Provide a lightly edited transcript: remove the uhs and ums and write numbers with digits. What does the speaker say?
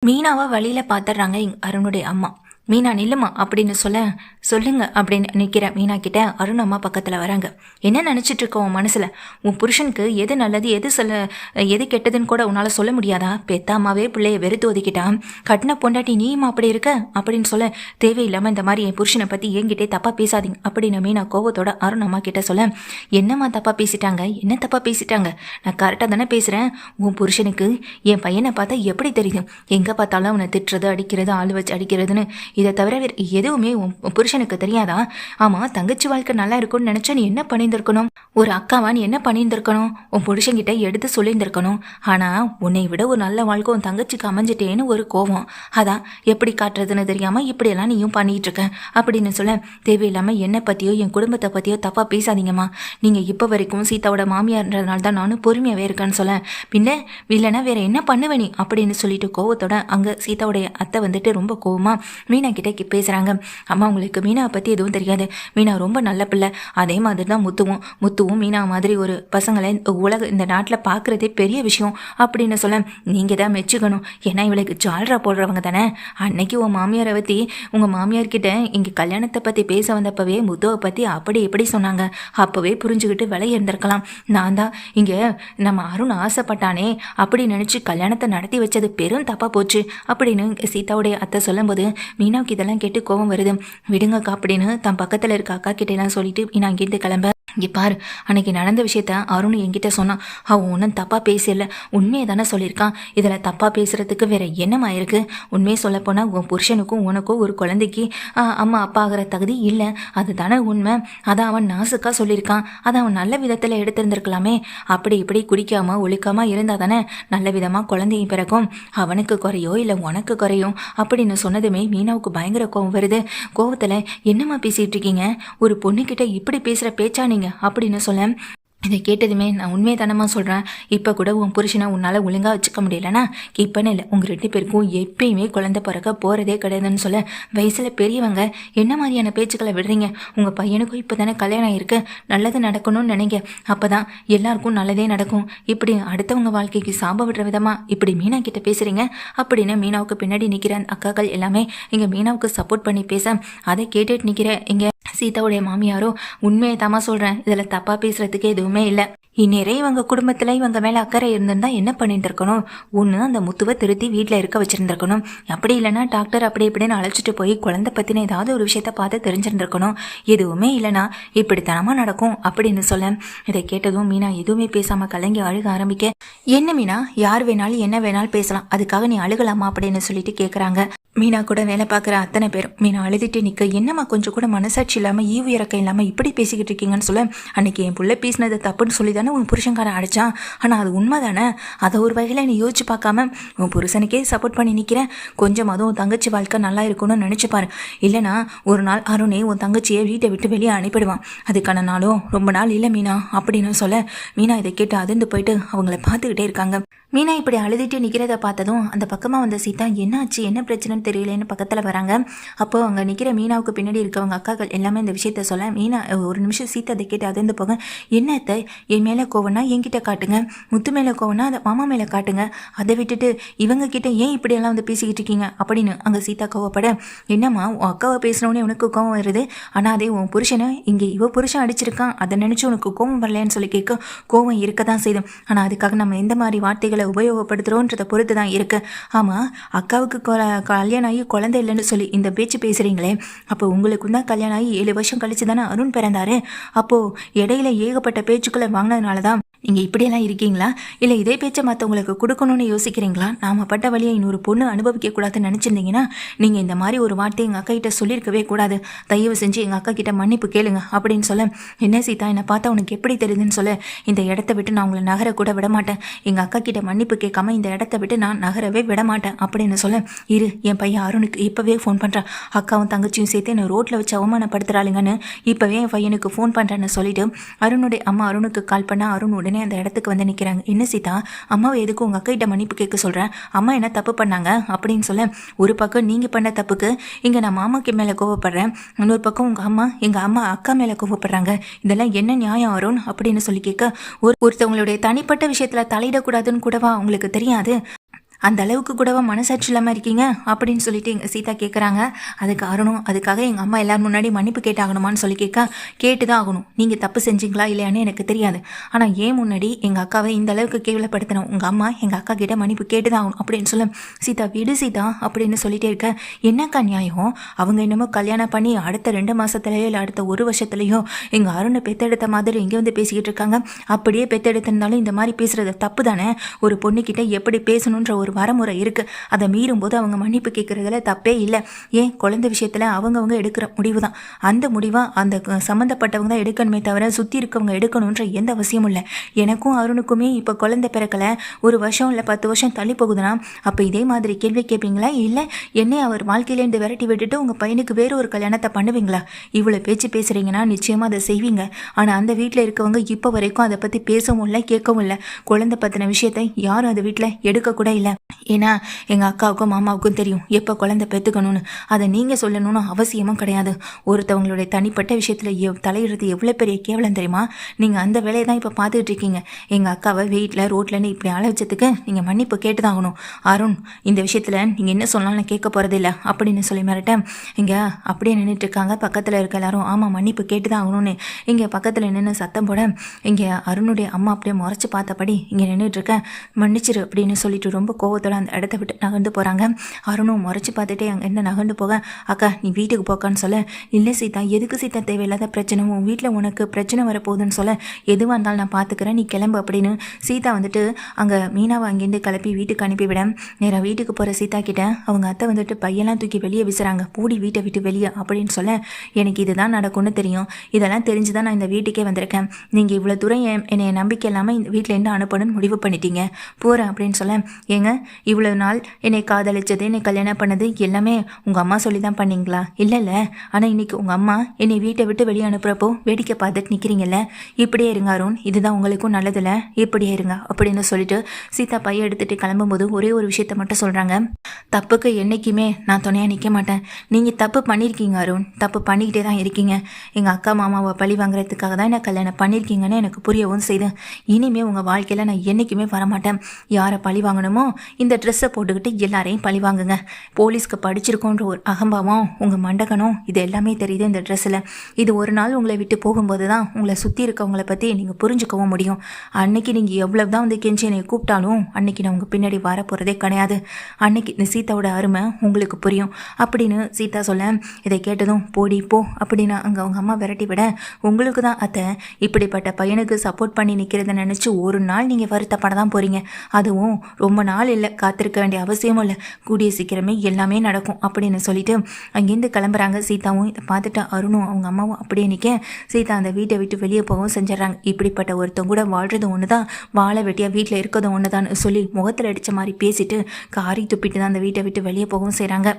மீனாவை வழியில பாத்துடுறாங்க அருணுடைய அம்மா. மீனா நில்லுமா அப்படின்னு சொல்லுங்க அப்படின்னு நிற்கிற மீனா கிட்ட அருண் அம்மா பக்கத்தில் வராங்க. என்ன நினச்சிட்டு இருக்க உன் மனசில்? உன் புருஷனுக்கு எது நல்லது எது கெட்டதுன்னு கூட உன்னால் சொல்ல முடியாதா? பெத்த அம்மாவே பிள்ளைய வெறுத்து ஒதுக்கிட்டான், கட்டின பொண்டாட்டி நீயுமா அப்படி இருக்க அப்படின்னு தேவையில்லாமல் இந்த மாதிரி என் புருஷனை பற்றி என்கிட்டே தப்பாக பேசாதீங்க அப்படின்னு மீனா கோவத்தோட அருண் அம்மா கிட்ட என்னம்மா தப்பாக பேசிட்டாங்க? என்ன தப்பாக பேசிட்டாங்க? நான் கரெக்டாக தானே பேசுகிறேன். உன் புருஷனுக்கு என் பையனை பார்த்தா எப்படி தெரியுது? எங்கே பார்த்தாலும் அவனை திட்டுறது, அடிக்கிறது, ஆள் வச்சு அடிக்கிறதுன்னு இதை தவிர வேறு எதுவுமே உன் புருஷனுக்கு தெரியாதா? ஆமா, தங்கச்சி வாழ்க்கை நல்லா இருக்கும்னு நினைச்சா நீ என்ன பண்ணியிருந்திருக்கணும்? ஒரு அக்காவா நீ என்ன பண்ணியிருந்திருக்கணும்? உன் புருஷன்கிட்ட எடுத்து சொல்லியிருந்திருக்கணும். ஆனா உன்னை விட ஒரு நல்ல வாழ்க்கை உன் தங்கச்சிக்கு அமைஞ்சிட்டேன்னு ஒரு கோவம். அதான் எப்படி காட்டுறதுன்னு தெரியாம இப்படியெல்லாம் நீயும் பண்ணிட்டு இருக்க அப்படின்னு தேவையில்லாம என்னை பத்தியோ என் குடும்பத்தை பத்தியோ தப்பா பேசாதீங்கம்மா. நீங்க இப்ப வரைக்கும் சீதாவோட மாமியார்ன்றதுனால தான் நானும் பொறுமையாவே இருக்கேன்னு பின்ன இல்லைன்னா வேற என்ன பண்ணுவேனி அப்படின்னு சொல்லிட்டு கோவத்தோட அங்க சீதாவுடைய அத்தை ரொம்ப கோவமா மீனா கிட்ட பேசுறாங்க. அம்மா, உங்களுக்கு மீனாவை பத்தி எதுவும் தெரியாது. மீனா ரொம்ப நல்ல பிள்ளை. அதே மாதிரி தான் முத்துவும் மீனா மாதிரி ஒரு பசங்களை இந்த நாட்டில் பார்க்குறதே பெரிய விஷயம் அப்படின்னு நீங்க தான் மெச்சுக்கணும். ஏன்னா இவளுக்கு ஜால்ரா போடுறவங்க தானே. அன்னைக்கு உன் மாமியாரை பற்றி உங்கள் மாமியார்கிட்ட இங்கே கல்யாணத்தை பற்றி பேச வந்தப்பவே முத்துவை பற்றி அப்படி எப்படி சொன்னாங்க. அப்போவே புரிஞ்சுக்கிட்டு விலை இருந்திருக்கலாம். நான் தான் இங்கே நம்ம அருண் ஆசைப்பட்டானே அப்படி நினச்சி கல்யாணத்தை நடத்தி வச்சது பெரும் தப்பாக போச்சு அப்படின்னு சீதாவுடைய அத்தை சொல்லும்போது மீனாவுக்கு இதெல்லாம் கேட்டு கோவம் வருது. விடுங்கக்கா அப்படின்னு தன் பக்கத்தில் இருக்க அக்கா கிட்ட எல்லாம் சொல்லிட்டு நான் இங்கேருந்து கிளம்ப. இங்கே பாரு, அன்னைக்கு நடந்த விஷயத்த அருண் என்கிட்ட சொன்னான். அவன் ஒன்றும் தப்பாக பேசல, உண்மையை தானே சொல்லியிருக்கான். இதில் தப்பாக பேசுறதுக்கு வேற என்னமா இருக்கு? உண்மையை சொல்லப்போனால் உன் புருஷனுக்கும் உனக்கும் ஒரு குழந்தைக்கு அம்மா அப்பா ஆகிற தகுதி இல்லை, அதுதானே உண்மை. அதை அவன் நாசுக்காக சொல்லியிருக்கான். அதை அவன் நல்ல விதத்தில் எடுத்திருந்திருக்கலாமே. அப்படி இப்படி குடிக்காம ஒழிக்காம இருந்தால் தானே நல்ல விதமாக குழந்தையும் பிறக்கும். அவனுக்கு குறையோ இல்லை உனக்கு குறையும் அப்படின்னு சொன்னதுமே மீனாவுக்கு பயங்கர கோவம் வருது. கோவத்தில் என்னம்மா பேசிகிட்டு இருக்கீங்க? ஒரு பொண்ணுக்கிட்ட இப்படி பேசுகிற பேச்சா நீங்க அப்படின்னு இதை கேட்டதுமே நான் உண்மையை தானமா சொல்கிறேன். இப்போ கூட உன் புருஷனை உன்னால் ஒழுங்காக வச்சுக்க முடியலன்னா இப்போன்னு இல்லை, உங்கள் 2 பேருக்கும் எப்பயுமே குழந்தை பிறக்க போகிறதே கிடையாதுன்னு வயசில் பெரியவங்க என்ன மாதிரியான பேச்சுக்களை விடுறீங்க? உங்கள் பையனுக்கும் இப்போ தானே கல்யாணம் ஆகிருக்கு, நல்லது நடக்கணும்னு நினைங்க. அப்போ தான் எல்லாருக்கும் நல்லதே நடக்கும். இப்படி அடுத்தவங்க வாழ்க்கைக்கு சாப விடுற விதமாக இப்படி மீனா கிட்ட பேசுகிறீங்க அப்படின்னு மீனாவுக்கு பின்னாடி நிற்கிற அக்காக்கள் எல்லாமே இங்கே மீனாவுக்கு சப்போர்ட் பண்ணி பேச அதை கேட்டுட்டு நிற்கிற இங்கே சீதாவுடைய மாமியாரோ உண்மையை தாமா சொல்கிறேன், இதில் தப்பாக பேசுகிறதுக்கு எதுவுமே இல்லை. இந்நேரம் இவங்க குடும்பத்தில் இவங்க மேலே அக்கறை இருந்திருந்தா என்ன பண்ணிட்டு இருக்கணும்? ஒன்று அந்த முத்துவை திருத்தி வீட்டில் இருக்க வச்சிருந்துருக்கணும். அப்படி இல்லைன்னா டாக்டர் அப்படி இப்படின்னு அழைச்சிட்டு போய் குழந்தை பற்றின ஏதாவது ஒரு விஷயத்த பார்த்து தெரிஞ்சிருந்துருக்கணும். எதுவுமே இல்லைனா இப்படித்தனமாக நடக்கும் அப்படின்னு இதை கேட்டதும் மீனா எதுவுமே பேசாமல் கலங்கி அழுக ஆரம்பிக்க, என்ன மீனா, யார் வேணாலும் என்ன வேணாலும் பேசலாம், அதுக்காக நீ அழுகலாமா அப்படின்னு சொல்லிட்டு கேட்குறாங்க. மீனா கூட வேலை பார்க்குற அத்தனை பேரும் மீனா அழுதுட்டு நிற்க, என்னம்மா கொஞ்சம் கூட மனசாட்சி இல்லாமல் ஈவு இறக்கம் இல்லாமல் இப்படி பேசிக்கிட்டு இருக்கீங்கன்னு அன்னைக்கு என் பிள்ளை பேசினது தப்புன்னு சொல்லி தானே உன் புருஷன்காரன் அடித்தான். ஆனால் அது உண்மை தானே? அதை ஒரு வகையில் நீ யோசிச்சு பார்க்காம உன் புருஷனுக்கே சப்போர்ட் பண்ணி நிற்கிறேன். கொஞ்சம் அதுவும் உன் தங்கச்சி வாழ்க்கை நல்லா இருக்கணும்னு நினச்சிப்பாரு. இல்லைனா ஒரு நாள் அருணே உன் தங்கச்சியை வீட்டை விட்டு வெளியே அனுப்பிடுவான். அதுக்கான நாளும் ரொம்ப நாள் இல்லை மீனா அப்படின்னு மீனா இதை கேட்டு அதிர்ந்து போயிட்டு அவங்கள பார்த்துக்கிட்டே இருக்காங்க. மீனா இப்படி அழுதுட்டு நிற்கிறத பார்த்ததும் அந்த பக்கமாக வந்த சீதா என்னாச்சு என்ன பிரச்சனைன்னு தெரியலேன்னு பக்கத்தில் வராங்க. அப்போது அங்கே நிற்கிற மீனாவுக்கு பின்னாடி இருக்கவங்க அக்காக்கள் எல்லாமே இந்த விஷயத்த மீனா ஒரு நிமிஷம் சீதா அதை கேட்டு அதிர்ந்து போக, என்னத்தை என் மேலே கோவனா என்கிட்ட காட்டுங்க, முத்து மேலே கோவனா அதை மாமா மேலே காட்டுங்க, அதை விட்டுட்டு இவங்க கிட்ட ஏன் இப்படியெல்லாம் பேசிக்கிட்டு இருக்கீங்க அப்படின்னு அங்கே சீதா கோவப்பட, என்னம்மா உன் அக்காவை பேசினோடனே உனக்கு கோவம் வருது, ஆனால் அதே உன் புருஷனை இங்கே இவ புருஷன் அடிச்சிருக்கான் அதை நினச்சி உனக்கு கோவம் வரலன்னு கேட்க கோவம் இருக்க தான் செய்யும். ஆனால் அதுக்காக நம்ம எந்த மாதிரி வார்த்தைகள் உபயோகப்படுத்துறோன்றதை பொறுத்து தான் இருக்கு. ஆமா, அக்காவுக்கு கல்யாணம் ஆகி குழந்தை இல்லைன்னு சொல்லி இந்த பேச்சு பேசுறீங்களே, அப்போ உங்களுக்கு தான் கல்யாணம் ஆகி 7 வருஷம் கழிச்சு தானே அருண் பிறந்தாரு. அப்போ இடையில ஏகப்பட்ட பேச்சுக்களை வாங்கினதுனால தான் நீங்கள் இப்படியெல்லாம் இருக்கீங்களா? இல்லை இதே பேச்சை மற்றவங்களுக்கு கொடுக்கணும்னு யோசிக்கிறீங்களா? நாம் பட்ட வழியை இன்னொரு பொண்ணு அனுபவிக்கக்கூடாதுன்னு நினச்சிருந்தீங்கன்னா நீங்கள் இந்த மாதிரி ஒரு வார்த்தை எங்கள் அக்கா கிட்ட சொல்லியிருக்கவே கூடாது. தயவு செஞ்சு எங்கள் அக்கா கிட்ட மன்னிப்பு கேளுங்க அப்படின்னு என்ன சீதா, என்னை பார்த்தா உனக்கு எப்படி தெரியுதுன்னு இந்த இடத்த விட்டு நான் உங்களை நகர கூட விட மாட்டேன். எங்கள் அக்கா கிட்ட மன்னிப்பு கேட்காம இந்த இடத்த விட்டு நான் நகரவே விட மாட்டேன் அப்படின்னு இரு, என் பையன் அருணுக்கு இப்போவே ஃபோன் பண்ணுறான். அக்காவும் தங்கச்சியும் சேர்த்து என்னை ரோட்டில் வச்சு அவமானப்படுத்துகிறாளுங்கன்னு இப்போவே என் பையனுக்கு ஃபோன் பண்ணுறேன்னு சொல்லிட்டு அருணுடைய அம்மா அருணுக்கு கால் பண்ணால் அருண் உடனே அந்த இடத்துக்கு வந்து நிற்கிறாங்க. என்ன சீதா, அம்மாவை எதுக்கு உங்கள் அக்கா கிட்ட மன்னிப்பு கேட்க சொல்கிறேன்? அம்மா என்ன தப்பு பண்ணாங்க அப்படின்னு ஒரு பக்கம் நீங்கள் பண்ண தப்புக்கு இங்கே நான் மாமாக்கு மேலே கோவப்படுறேன், இன்னொரு பக்கம் எங்கள் அம்மா அக்கா மேலே கோவப்படுறாங்க. இதெல்லாம் என்ன நியாயம் அருண் அப்படின்னு கேட்க, ஒருத்தவங்களுடைய தனிப்பட்ட விஷயத்தில் தலையிடக்கூடாதுன்னு கூடவா உங்களுக்கு தெரியாது? அந்த அளவுக்கு கூடவா மனசாட்சி இல்லாமல் இருக்கீங்க அப்படின்னு சொல்லிட்டு எங்கள் சீதா கேட்குறாங்க. அதுக்கு அருணும் அதுக்காக எங்கள் அம்மா எல்லாரும் முன்னாடி மன்னிப்பு கேட்டாகணுமான்னு சொல்லி கேட்டு தான் ஆகணும். நீங்கள் தப்பு செஞ்சீங்களா இல்லையான்னு எனக்கு தெரியாது. ஆனால் ஏன் முன்னாடி எங்கள் அக்காவை இந்த அளவுக்கு கேவலப்படுத்தின உங்கள் அம்மா எங்கள் அக்கா கிட்ட மன்னிப்பு கேட்டு தான் ஆகணும் அப்படின்னு சொல்ல, சீதா விடு சீதா அப்படின்னு சொல்லிட்டே இருக்க. என்னக்கா நியாயம்? அவங்க என்னமோ கல்யாணம் பண்ணி அடுத்த 2 மாதத்துலையோ இல்லை அடுத்த 1 வருஷத்துலையோ எங்கள் அருணை பெத்தெடுத்த மாதிரி இங்கே வந்து பேசிக்கிட்டு இருக்காங்க. அப்படியே பெத்தெடுத்திருந்தாலும் இந்த மாதிரி பேசுறது தப்பு தானே? ஒரு பொண்ணுக்கிட்ட எப்படி பேசணுன்ற ஒரு வரமுறை இருக்கு. அதை மீறும்போது அவங்க மன்னிப்பு கேட்கறதுல தப்பே இல்லை. ஏன் குழந்தை விஷயத்துல அவங்கவுங்க எடுக்கிற முடிவு தான். அந்த முடிவா அந்த சம்மந்தப்பட்டவங்க தான் எடுக்கணுமே தவிர சுற்றி இருக்கவங்க எடுக்கணுன்ற எந்த அவசியமும் இல்லை. எனக்கும் அருணுக்குமே இப்போ குழந்தை பிறக்கல, 1 வருஷம் இல்லை 10 வருஷம் தள்ளி போகுதுன்னா அப்போ இதே மாதிரி கேள்வி கேட்பீங்களா? இல்லை என்னை அவர் வாழ்க்கையிலேருந்து விரட்டி விட்டுட்டு உங்கள் பையனுக்கு வேற ஒரு கல்யாணத்தை பண்ணுவீங்களா? இவ்வளோ பேச்சு பேசுகிறீங்கன்னா நிச்சயமாக அதை செய்வீங்க. ஆனால் அந்த வீட்டில் இருக்கவங்க இப்போ வரைக்கும் அதை பற்றி பேசவும் இல்லை கேட்கவும் இல்லை. குழந்தை பற்றின விஷயத்தை யாரும் அந்த வீட்டில் எடுக்கக்கூட இல்லை. ஏன்னா எங்கள் அக்காவுக்கும் மாமாவுக்கும் தெரியும் எப்போ குழந்தை பெற்றுக்கணும்னு. அதை நீங்கள் சொல்லணும்னு அவசியமும் கிடையாது. ஒருத்தவங்களுடைய தனிப்பட்ட விஷயத்தில் தலையிடுறது எவ்வளோ பெரிய கேவலம் தெரியுமா? நீங்கள் அந்த வேலையை தான் இப்போ பார்த்துக்கிட்டு இருக்கீங்க. எங்கள் அக்காவை வீட்டில் ரோட்லன்னு இப்படி அழைச்சதுக்கு நீங்கள் மன்னிப்பு கேட்டு தான் ஆகணும். அருண், இந்த விஷயத்தில் நீங்கள் என்ன சொன்னாலும் கேட்க போகிறதில்ல அப்படின்னு சொல்லி மிரட்டேன். இங்கே அப்படியே நின்றுட்டு இருக்காங்க. பக்கத்தில் இருக்க எல்லாரும் ஆமாம் மன்னிப்பு கேட்டு தான் ஆகணும்னு இங்கே பக்கத்தில் நின்று சத்தம் போட, இங்கே அருணுடைய அம்மா அப்படியே முறைச்சி பார்த்தபடி இங்கே நின்றுட்டுருக்கேன். மன்னிச்சிரு அப்படின்னு சொல்லிட்டு ரொம்ப கோவத்தோட அந்த இடத்த விட்டு நகர்ந்து போகிறாங்க. அருணும் முறைச்சி பார்த்துட்டே அங்கே என்ன நகர்ந்து போக, அக்கா நீ வீட்டுக்கு போக்கான்னு சொல்ல, இல்லை சீதா எதுக்கு சீதா தேவையில்லாத பிரச்சனை, உன் வீட்டில் உனக்கு பிரச்சனை வரப்போகுதுன்னு சொல்ல, எதுவாக இருந்தாலும் நான் பார்த்துக்கிறேன் நீ கிளம்பு அப்படின்னு சீதா வந்துட்டு அங்கே மீனாவை அங்கேருந்து கிளப்பி வீட்டுக்கு அனுப்பிவிட, நேராக வீட்டுக்கு போகிற சீதா கிட்ட அவங்க அத்தை வந்துட்டு பையெல்லாம் தூக்கி வெளியே வீசுகிறாங்க. பூடி வீட்டை விட்டு வெளியே அப்படின்னு சொல்ல, எனக்கு இதுதான் நடக்கும்னு தெரியும். இதெல்லாம் தெரிஞ்சு தான் நான் இந்த வீட்டுக்கே வந்திருக்கேன். நீங்கள் இவ்வளோ தூரம் என்னை நம்பிக்கை இல்லாமல் இந்த வீட்டில் என்ன அனுப்பணும்னு முடிவு பண்ணிட்டீங்க. போகிறேன் அப்படின்னு சொல்ல, ஏங்க இவ்வளோ நாள் என்னை காதலிச்சது என்னை கல்யாணம் பண்ணது எல்லாமே உங்கள் அம்மா சொல்லி தான் பண்ணீங்களா? இல்லைல்ல. ஆனால் இன்றைக்கி உங்கள் அம்மா என்னை வீட்டை விட்டு வெளியே அனுப்புகிறப்போ வேடிக்கை பார்த்துட்டு நிற்கிறீங்கல்ல. இப்படியே இருங்க அருண், இதுதான் உங்களுக்கும் நல்லதில்ல, இப்படியே இருங்க அப்படின்னு சொல்லிட்டு சீதா பையை எடுத்துகிட்டு கிளம்பும்போது ஒரே ஒரு விஷயத்த மட்டும் சொல்கிறாங்க. தப்புக்கு என்றைக்குமே நான் துணையாக நிற்க மாட்டேன். நீங்கள் தப்பு பண்ணியிருக்கீங்க அருண், தப்பு பண்ணிக்கிட்டே தான் இருக்கீங்க. எங்கள் அக்கா மாமாவை பழி வாங்குறதுக்காக தான் என்ன கல்யாணம் பண்ணியிருக்கீங்கன்னு எனக்கு புரியவும் செய்து. இனிமேல் உங்கள் வாழ்க்கையில் நான் என்றைக்குமே வரமாட்டேன். யாரை பழி வாங்கணுமோ இந்த ட்ரெஸ்ஸை போட்டுக்கிட்டு எல்லாரையும் பழி வாங்குங்க. போலீஸ்க்கு படிச்சிருக்கோன்ற ஒரு அகம்பாவம் உங்கள் மண்டகனும் இது எல்லாமே தெரியுது இந்த ட்ரெஸ்ஸில். இது ஒரு நாள் உங்களை விட்டு போகும்போது தான் உங்களை சுற்றி இருக்கவங்கள பற்றி நீங்கள் புரிஞ்சுக்கவும் முடியும். அன்னைக்கு நீங்கள் எவ்வளவு தான் வந்து கெஞ்சி என்னை கூப்பிட்டாலும் அன்னைக்கு நான் உங்கள் பின்னாடி வரப்போகிறதே கிடையாது. அன்னைக்கு இந்த சீதாவோட அருமை உங்களுக்கு புரியும் அப்படின்னு சீதா சொல்ல, இதை கேட்டதும் போடி போ அப்படின்னு அங்கே அவங்க அம்மா விரட்டி விட, உங்களுக்கு தான் அத்தை இப்படிப்பட்ட பையனுக்கு சப்போர்ட் பண்ணி நிற்கிறத நினச்சி ஒரு நாள் நீங்கள் வருத்தப்பட தான் போகிறீங்க. அதுவும் ரொம்ப நாள் இல்லை, காத்திருக்க வேண்டிய அவசியமும் இல்லை, கூடிய சீக்கிரமே எல்லாமே நடக்கும் அப்படின்னு சொல்லிட்டு அங்கேருந்து கிளம்புறாங்க. சீதாவும் இதை பார்த்துட்டு அருணும் அவங்க அம்மாவும் அப்படியே நிற்க, சீதா அந்த வீட்டை விட்டு வெளியே போகவும் செஞ்சிடறாங்க. இப்படிப்பட்ட ஒருத்தவங்க கூட வாழ்றது ஒன்று தான், வாழை வெட்டியாக வீட்டில் இருக்கிறதும் ஒன்று தான் சொல்லி முகத்தில் அடித்த மாதிரி பேசிட்டு காரி துப்பிட்டு தான் அந்த வீட்டை விட்டு வெளியே போகவும் செய்கிறாங்க.